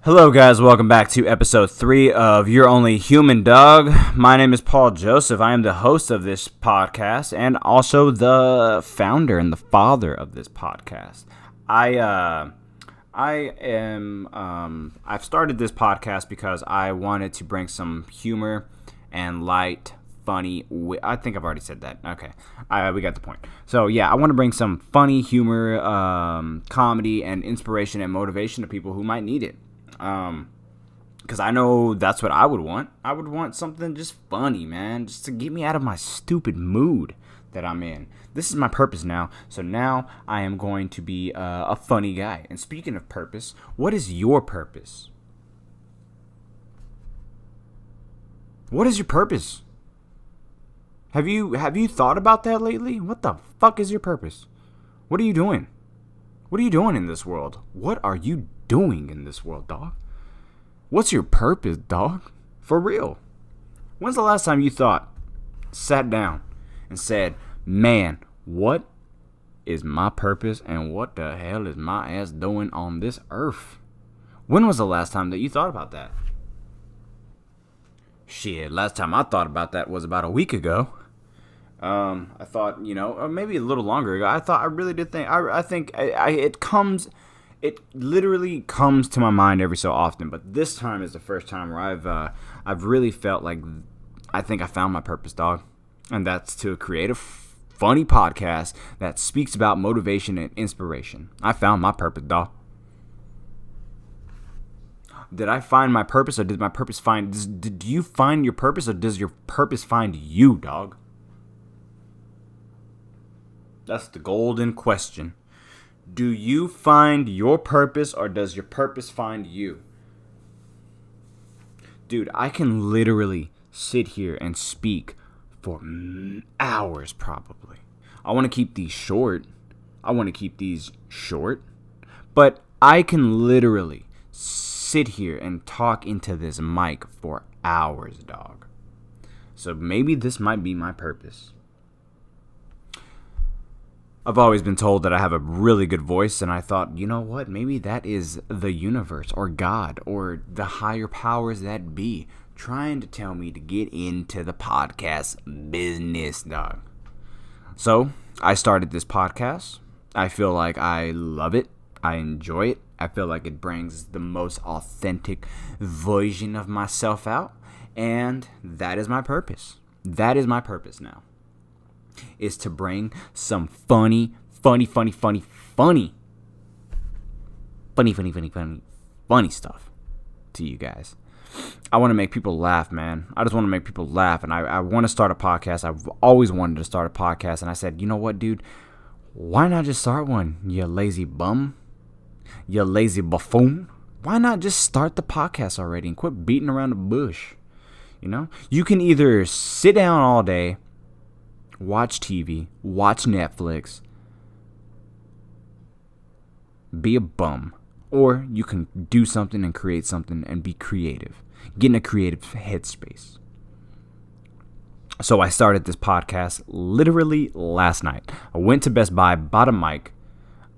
Hello guys, welcome back to episode 3 of Your Only Human Dog. My name is Paul Joseph. I am the host of this podcast and also the founder and the father of this podcast. I've started this podcast because I wanted to bring some humor and light, funny, I think I've already said that. Okay, we got the point. So yeah, I want to bring some funny humor, comedy, and inspiration and motivation to people who might need it. Because I know that's what I would want. I would want something just funny, man, just to get me out of my stupid mood that I'm in. This is my purpose now. So now I am going to be a funny guy. And speaking of purpose, what is your purpose? What is your purpose? Have you thought about that lately? What the fuck is your purpose? What are you doing? What are you doing in this world? What are you doing in this world, dog? What's your purpose, dog? For real. When's the last time you sat down and said, man, what is my purpose and what the hell is my ass doing on this earth? When was the last time that you thought about that? Shit, last time I thought about that was about a week ago. I thought, or maybe a little longer ago. I really did think, it literally comes to my mind every so often, but this time is the first time where I've really felt like I think I found my purpose, dog. And that's to create a funny podcast that speaks about motivation and inspiration. I found my purpose, dog. Did I find my purpose, or did my purpose did you find your purpose, or does your purpose find you, dog? That's the golden question. Do you find your purpose, or does your purpose find you? Dude, I can literally sit here and speak for hours probably. I want to keep these short. But I can literally sit here and talk into this mic for hours, dog. So maybe this might be my purpose. I've always been told that I have a really good voice, and I thought, you know what? Maybe that is the universe or God or the higher powers that be trying to tell me to get into the podcast business, dog. So I started this podcast. I feel like I love it. I enjoy it. I feel like it brings the most authentic version of myself out, and that is my purpose. That is my purpose now. Is to bring some funny stuff to you guys. I want to make people laugh, man. I just want to make people laugh, and I want to start a podcast. I've always wanted to start a podcast, and I said, you know what, dude? Why not just start one, you lazy bum? You lazy buffoon? Why not just start the podcast already and quit beating around the bush? You can either sit down all day, watch TV, watch Netflix, be a bum, or you can do something and create something and be creative. Get in a creative headspace. So I started this podcast literally last night. I went to Best Buy, bought a mic,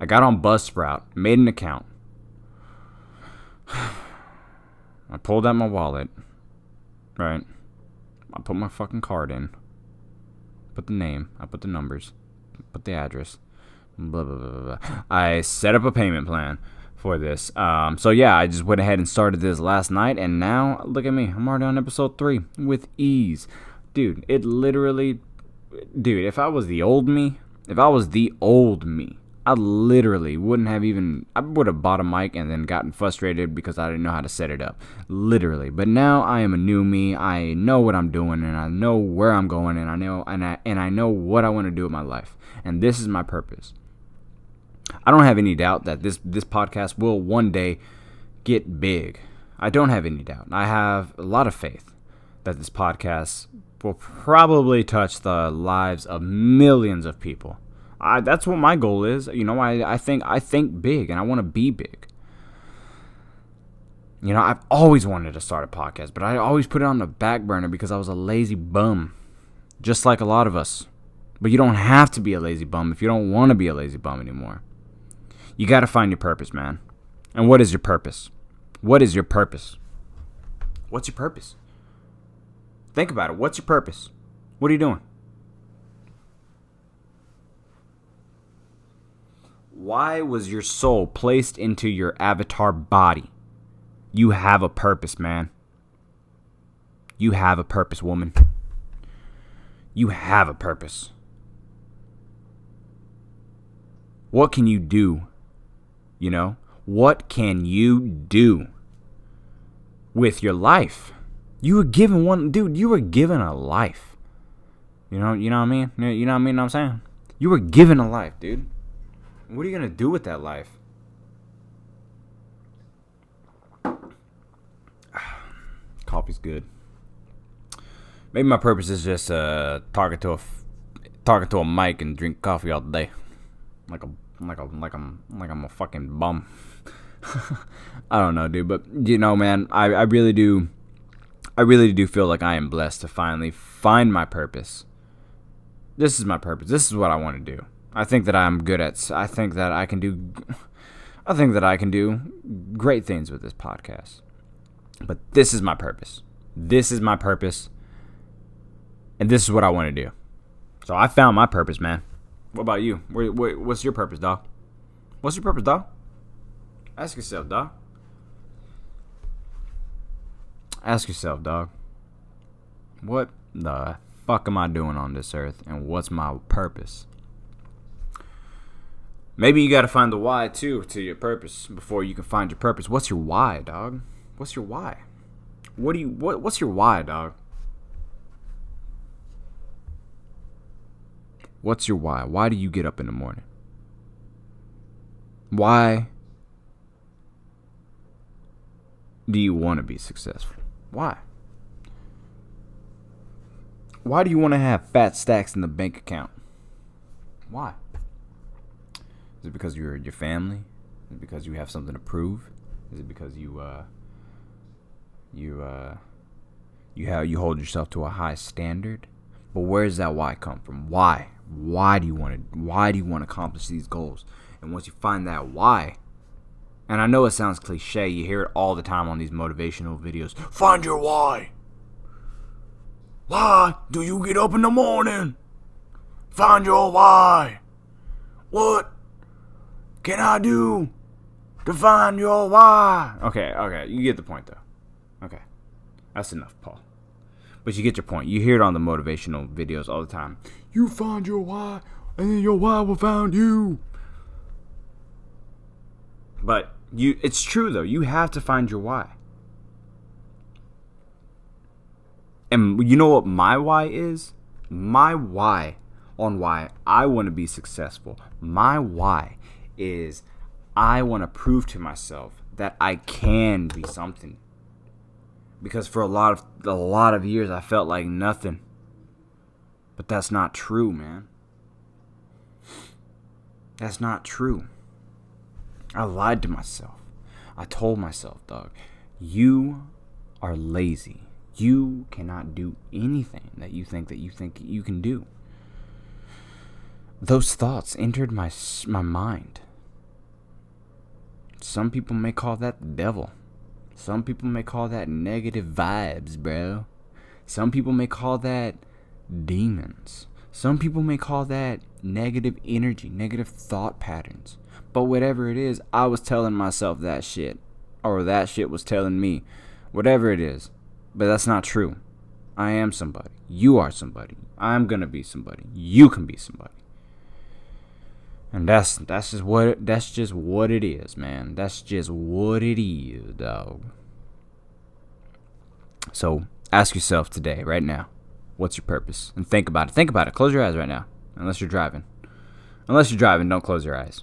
I got on Buzzsprout, made an account. I pulled out my wallet, right? I put my fucking card in. Put the name, I put the numbers, put the address, blah, blah, blah, blah. I set up a payment plan for this. So yeah, I just went ahead and started this last night, and now, look at me, I'm already on episode 3 with ease. Dude, if I was the old me, I literally I would have bought a mic and then gotten frustrated because I didn't know how to set it up. Literally. But now I am a new me. I know what I'm doing, and I know where I'm going, and I know what I want to do with my life. And this is my purpose. I don't have any doubt that this podcast will one day get big. I don't have any doubt. I have a lot of faith that this podcast will probably touch the lives of millions of people. That's what my goal is. I think big, and I want to be big. I've always wanted to start a podcast, but I always put it on the back burner because I was a lazy bum, just like a lot of us. But you don't have to be a lazy bum if you don't want to be a lazy bum anymore. You got to find your purpose, man. And what is your purpose? What is your purpose? What's your purpose? Think about it. What's your purpose? What are you doing? Why was your soul placed into your avatar body? You have a purpose, man. You have a purpose, woman. You have a purpose. What can you do? You know? What can you do with your life? You were given one, dude, you were given a life. You know what I mean? You know what I mean? What I'm saying? You were given a life, dude. What are you going to do with that life? Coffee's good. Maybe my purpose is just talking to a mic and drink coffee all day, like I'm a fucking bum. I don't know, dude, but you know, man, I really do feel like I am blessed to finally find my purpose. This is my purpose. This is what I want to do. I think that I'm good at. I think that I can do great things with this podcast. But this is my purpose. This is my purpose. And this is what I want to do. So I found my purpose, man. What about you? What's your purpose, dog? What's your purpose, dog? Ask yourself, dog. Ask yourself, dog. What the fuck am I doing on this earth? And what's my purpose? Maybe you got to find the why, too, to your purpose before you can find your purpose. What's your why, dog? What's your why? What's your why, dog? What's your why? Why do you get up in the morning? Why do you want to be successful? Why? Why do you want to have fat stacks in the bank account? Why? Is it because you're your family? Is it because you have something to prove? Is it because you hold yourself to a high standard? But where does that why come from? Why? Why do you want to accomplish these goals? And once you find that why, and I know it sounds cliche, you hear it all the time on these motivational videos. Find your why. Why do you get up in the morning? Find your why. What can I do to find your why? Okay, you get the point though. Okay, that's enough, Paul. But you get your point. You hear it on the motivational videos all the time. You find your why, and then your why will find you. But it's true though. You have to find your why. And you know what my why is? My why on why I want to be successful. My why is I want to prove to myself that I can be something. Because for a lot of years I felt like nothing. But that's not true, man. That's not true. I lied to myself. I told myself, dog, you are lazy. You cannot do anything that you think you can do. Those thoughts entered my mind. Some people may call that the devil. Some people may call that negative vibes, bro. Some people may call that demons. Some people may call that negative energy, negative thought patterns. But whatever it is, I was telling myself that shit. Or that shit was telling me. Whatever it is. But that's not true. I am somebody. You are somebody. I'm gonna be somebody. You can be somebody. And that's just what it is, man. That's just what it is, dog. So ask yourself today, right now, what's your purpose? And think about it. Think about it. Close your eyes right now. Unless you're driving. Don't close your eyes.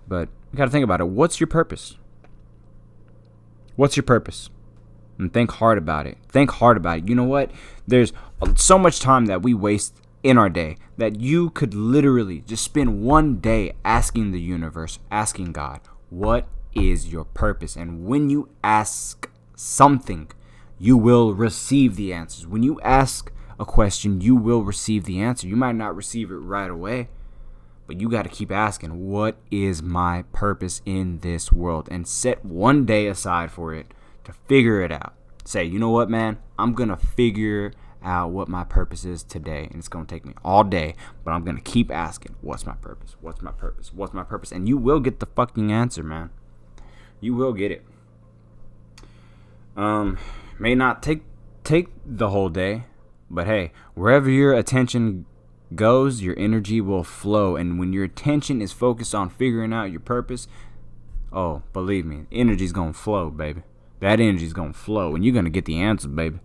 But you gotta think about it. What's your purpose? What's your purpose? And think hard about it. Think hard about it. You know what? There's so much time that we waste in our day that you could literally just spend one day asking the universe, asking God, what is your purpose? And when you ask something, you will receive the answers. When you ask a question, you will receive the answer. You might not receive it right away, But you got to keep asking, what is my purpose in this world? And set one day aside for it to figure it out. Say, you know what, man? I'm going to figure out what my purpose is today. And it's going to take me all day. But I'm going to keep asking, what's my purpose? What's my purpose? What's my purpose? And you will get the fucking answer, man. You will get it. May not take the whole day. But hey, wherever your attention goes, your energy will flow. And when your attention is focused on figuring out your purpose, oh, believe me, energy's gonna flow, baby. That energy's gonna flow, and you're gonna get the answer, baby.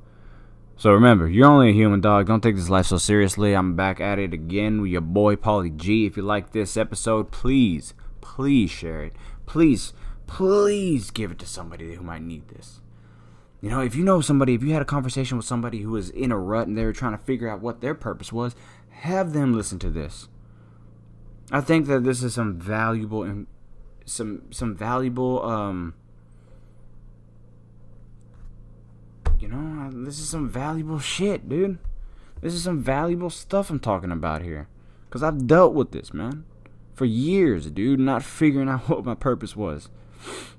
So remember, you're only a human, dog. Don't take this life so seriously. I'm back at it again with your boy Paulie G. If you like this episode, please share it. Please give it to somebody who might need this. You know, if you know somebody, if you had a conversation with somebody who was in a rut and they were trying to figure out what their purpose was, have them listen to this. I think that this is some valuable and some valuable, this is some valuable shit, dude. This is some valuable stuff I'm talking about here. Because I've dealt with this, man, for years, dude, not figuring out what my purpose was.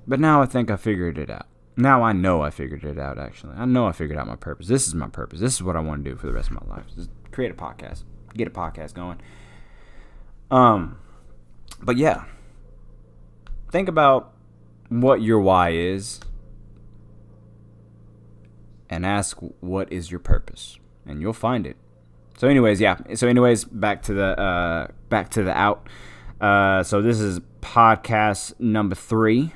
But now I think I figured it out. Now I know I figured it out, actually. I know I figured out my purpose. This is my purpose. This is what I want to do for the rest of my life. Just create a podcast. Get a podcast going. But yeah. Think about what your why is. And ask, what is your purpose? And you'll find it. So anyways, back to the out. So this is podcast number 3.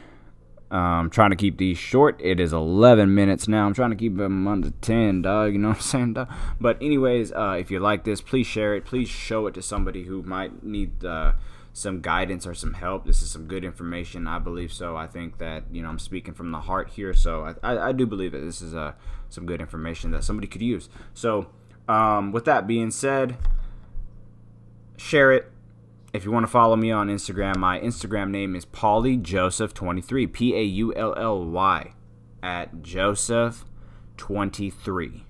I'm trying to keep these short. It is 11 minutes now. I'm trying to keep them under 10, dog. You know what I'm saying, dog? But anyways, if you like this, please share it. Please show it to somebody who might need some guidance or some help. This is some good information. I believe so. I think that, I'm speaking from the heart here. So I do believe that this is some good information that somebody could use. So with that being said, share it. If you want to follow me on Instagram, my Instagram name is PaullyJoseph23, P-A-U-L-L-Y at Joseph23.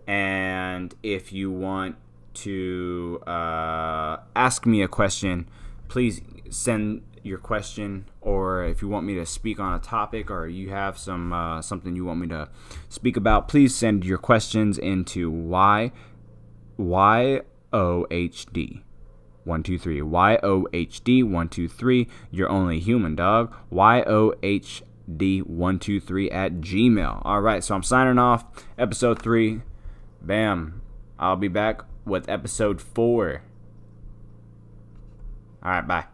And if you want to ask me a question, please send your question. Or if you want me to speak on a topic, or you have something you want me to speak about, please send your questions into YOHD 123 YOHD 123. You're only human, dog. YOHD 123 at Gmail. All right, so I'm signing off. Episode 3. Bam. I'll be back with episode 4. All right, bye.